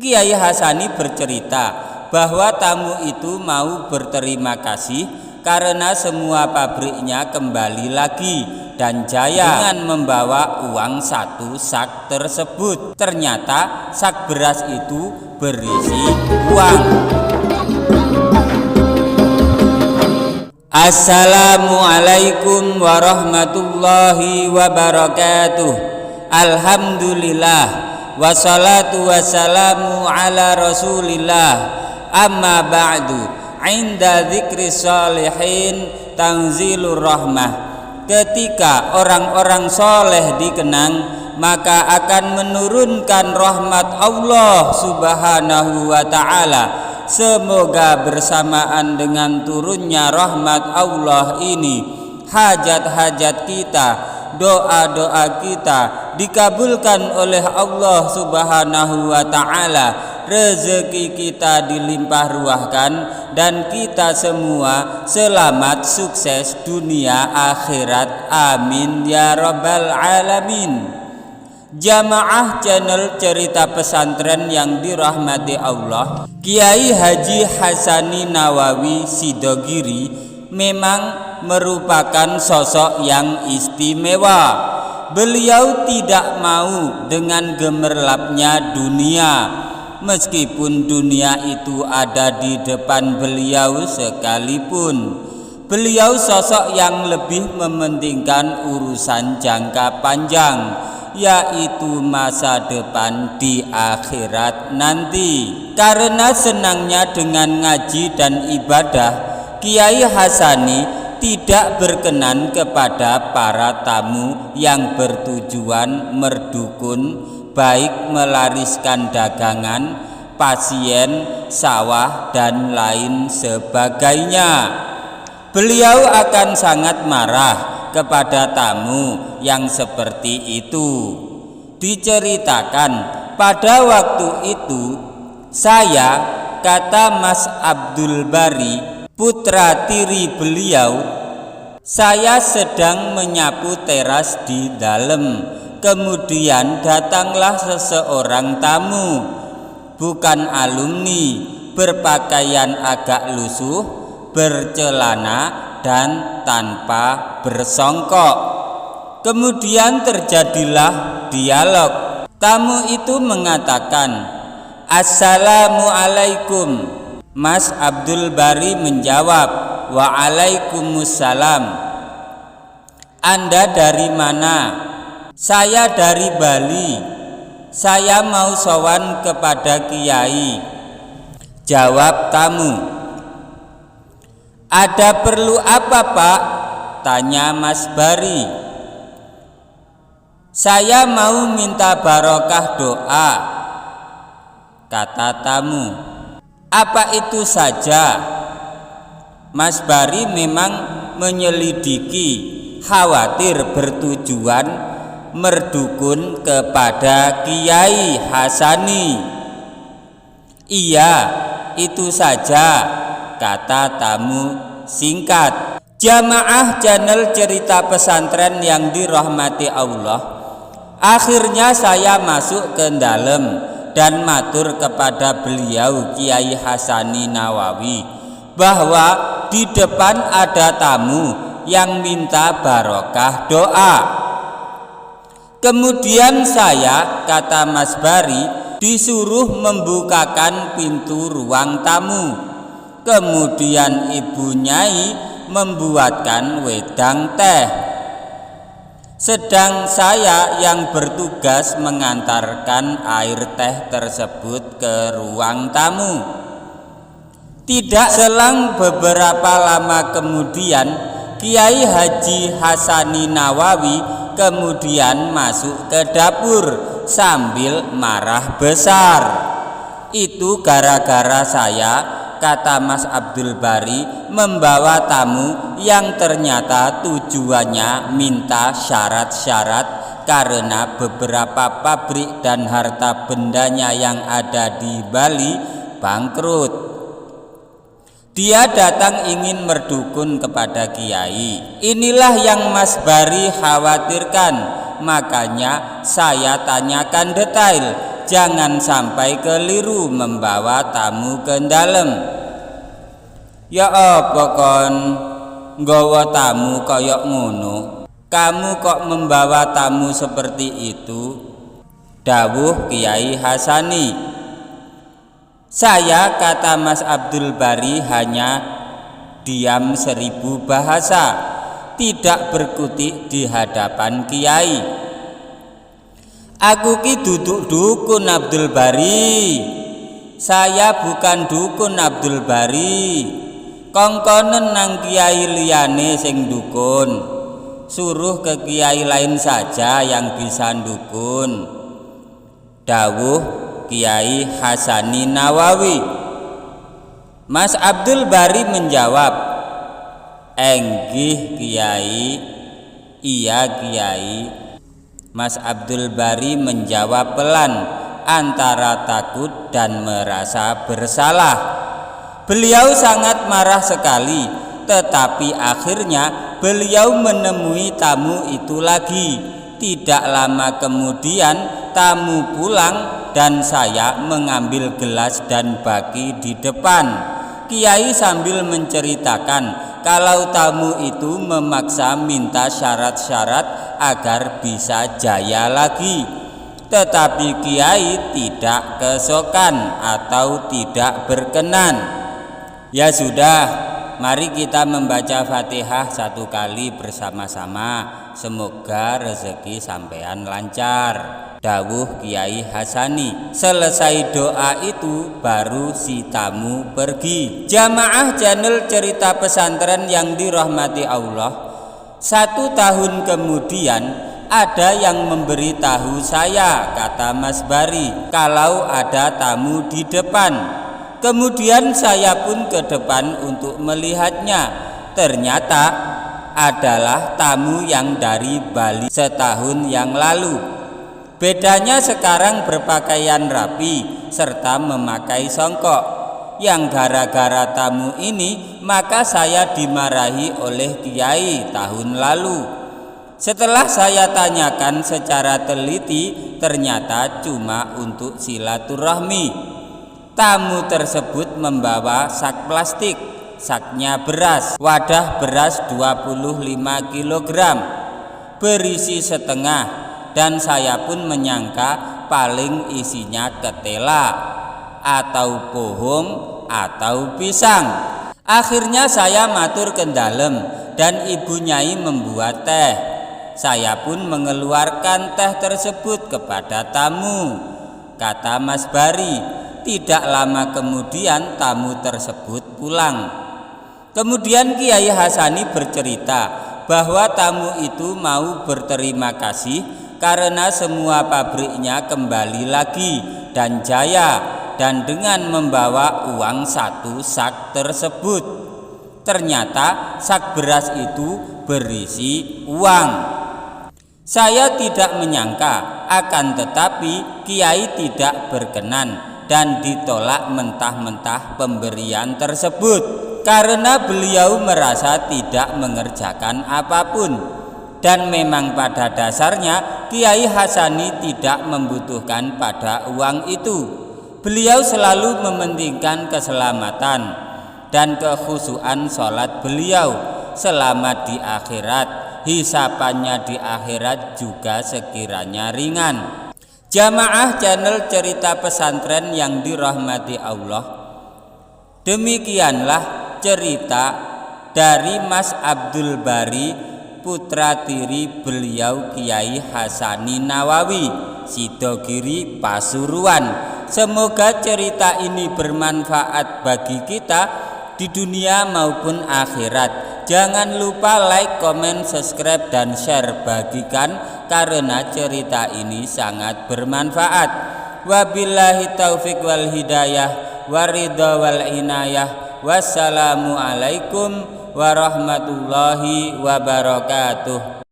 Kiai Hasani bercerita bahwa tamu itu mau berterima kasih karena semua pabriknya kembali lagi dan jaya dengan membawa uang 1 sak tersebut. Ternyata sak beras itu berisi uang. Assalamualaikum warahmatullahi wabarakatuh. Alhamdulillah. Wassalatu wassalamu ala rasulillah. Amma ba'du. Inda dzikri sholihin tanzilur rahmah. Ketika orang-orang soleh dikenang, maka akan menurunkan rahmat Allah subhanahu wa ta'ala. Semoga bersamaan dengan turunnya rahmat Allah ini, hajat-hajat kita, doa-doa kita dikabulkan oleh Allah subhanahu wa ta'ala, rezeki kita dilimpah ruahkan, dan kita semua selamat sukses dunia akhirat, amin ya rabbal alamin. Jamaah channel cerita pesantren yang dirahmati Allah, Kiai Haji Hasani Nawawi Sidogiri memang merupakan sosok yang istimewa. Beliau tidak mau dengan gemerlapnya dunia, meskipun dunia itu ada di depan beliau sekalipun. Beliau sosok yang lebih mementingkan urusan jangka panjang, yaitu masa depan di akhirat nanti. Karena senangnya dengan ngaji dan ibadah, Kiai Hasani tidak berkenan kepada para tamu yang bertujuan merdukun, baik melariskan dagangan, pasien, sawah, dan lain sebagainya. Beliau akan sangat marah kepada tamu yang seperti itu. Diceritakan pada waktu itu, saya, kata Mas Abdul Bari, putra tiri beliau, saya sedang menyapu teras di dalam. Kemudian datanglah seseorang tamu, bukan alumni, berpakaian agak lusuh, bercelana, dan tanpa bersongkok. Kemudian terjadilah dialog. Tamu itu mengatakan, "Assalamualaikum." Mas Abdul Bari menjawab, "Waalaikumsalam." "Anda dari mana?" "Saya dari Bali. Saya mau sowan kepada Kiai." Jawab tamu. "Ada perlu apa, Pak?" tanya Mas Bari. "Saya mau minta barokah doa," kata tamu. "Apa itu saja?" Mas Bari memang menyelidiki, khawatir bertujuan merdukun kepada Kiai Hasani. "Iya, itu saja," kata tamu singkat. Jamaah channel cerita pesantren yang dirahmati Allah, akhirnya saya masuk ke dalam dan matur kepada beliau Kiai Hasani Nawawi bahwa di depan ada tamu yang minta barokah doa. Kemudian saya, kata Mas Bari, disuruh membukakan pintu ruang tamu. Kemudian Ibu Nyai membuatkan wedang teh, sedang saya yang bertugas mengantarkan air teh tersebut ke ruang tamu. Tidak selang beberapa lama kemudian, Kiai Haji Hasani Nawawi kemudian masuk ke dapur sambil marah besar. "Itu gara-gara saya," kata Mas Abdul Bari, "membawa tamu yang ternyata tujuannya minta syarat-syarat karena beberapa pabrik dan harta bendanya yang ada di Bali bangkrut. Dia datang ingin merdukun kepada Kiai. Inilah yang Mas Bari khawatirkan. Makanya saya tanyakan detail jangan sampai keliru membawa tamu ke dalam. Ya apa kon nggawa tamu koyok ngono? Kamu kok membawa tamu seperti itu? Dawuh Kiai Hasani. Saya, kata Mas Abdul Bari, hanya diam 1000 bahasa, tidak berkutik di hadapan Kiai. Aku ki duduk dukun Abdul Bari. Saya bukan dukun Abdul Bari. Kongkonen nang kiai liyane sing dukun. Suruh ke kiai lain saja yang bisa dukun. Dawuh Kiai Hasani Nawawi. Mas Abdul Bari menjawab, "Enggih Kiai, iya Kiai." Mas Abdul Bari menjawab pelan antara takut dan merasa bersalah. Beliau sangat marah sekali, tetapi akhirnya beliau menemui tamu itu lagi. Tidak lama kemudian tamu pulang dan saya mengambil gelas dan baki di depan. Kiai sambil menceritakan kalau tamu itu memaksa minta syarat-syarat agar bisa jaya lagi. Tetapi Kiai tidak kesokan atau tidak berkenan. Ya sudah, mari kita membaca Fatihah 1 kali bersama-sama. Semoga rezeki sampean lancar. Dawuh Kiai Hasani. Selesai doa itu baru si tamu pergi. Jamaah channel Cerita Pesantren yang dirahmati Allah, 1 tahun kemudian ada yang memberitahu saya, kata Mas Bari, kalau ada tamu di depan. Kemudian saya pun ke depan untuk melihatnya. Ternyata adalah tamu yang dari Bali setahun yang lalu. Bedanya sekarang berpakaian rapi serta memakai songkok. Yang gara-gara tamu ini maka saya dimarahi oleh Kiai tahun lalu. Setelah saya tanyakan secara teliti, ternyata cuma untuk silaturahmi. Tamu tersebut membawa sak plastik, saknya beras, wadah beras 25 kg, berisi setengah, dan saya pun menyangka paling isinya ketela, atau pohong, atau pisang. Akhirnya saya matur ke dalem dan ibu nyai membuat teh. Saya pun mengeluarkan teh tersebut kepada tamu. Kata Mas Bari, tidak lama kemudian tamu tersebut pulang. Kemudian Kiai Hasani bercerita bahwa tamu itu mau berterima kasih karena semua pabriknya kembali lagi dan jaya, dan dengan membawa uang 1 sak tersebut. Ternyata sak beras itu berisi uang. Saya tidak menyangka, akan tetapi Kiai tidak berkenan dan ditolak mentah-mentah pemberian tersebut karena beliau merasa tidak mengerjakan apapun. Dan memang pada dasarnya Kiai Hasani tidak membutuhkan pada uang itu. Beliau selalu mementingkan keselamatan dan kekhusyuan sholat beliau. Selamat di akhirat, hisapannya di akhirat juga sekiranya ringan. Jamaah channel Cerita Pesantren yang dirahmati Allah, demikianlah cerita dari Mas Abdul Bari, putra tiri beliau Kiai Hasani Nawawi, Sidogiri, Pasuruan. Semoga cerita ini bermanfaat bagi kita di dunia maupun akhirat. Jangan lupa like, komen, subscribe, dan share, bagikan karena cerita ini sangat bermanfaat. Wabillahi taufik wal hidayah, waridha wal inayah. Wassalamualaikum warahmatullahi wabarakatuh.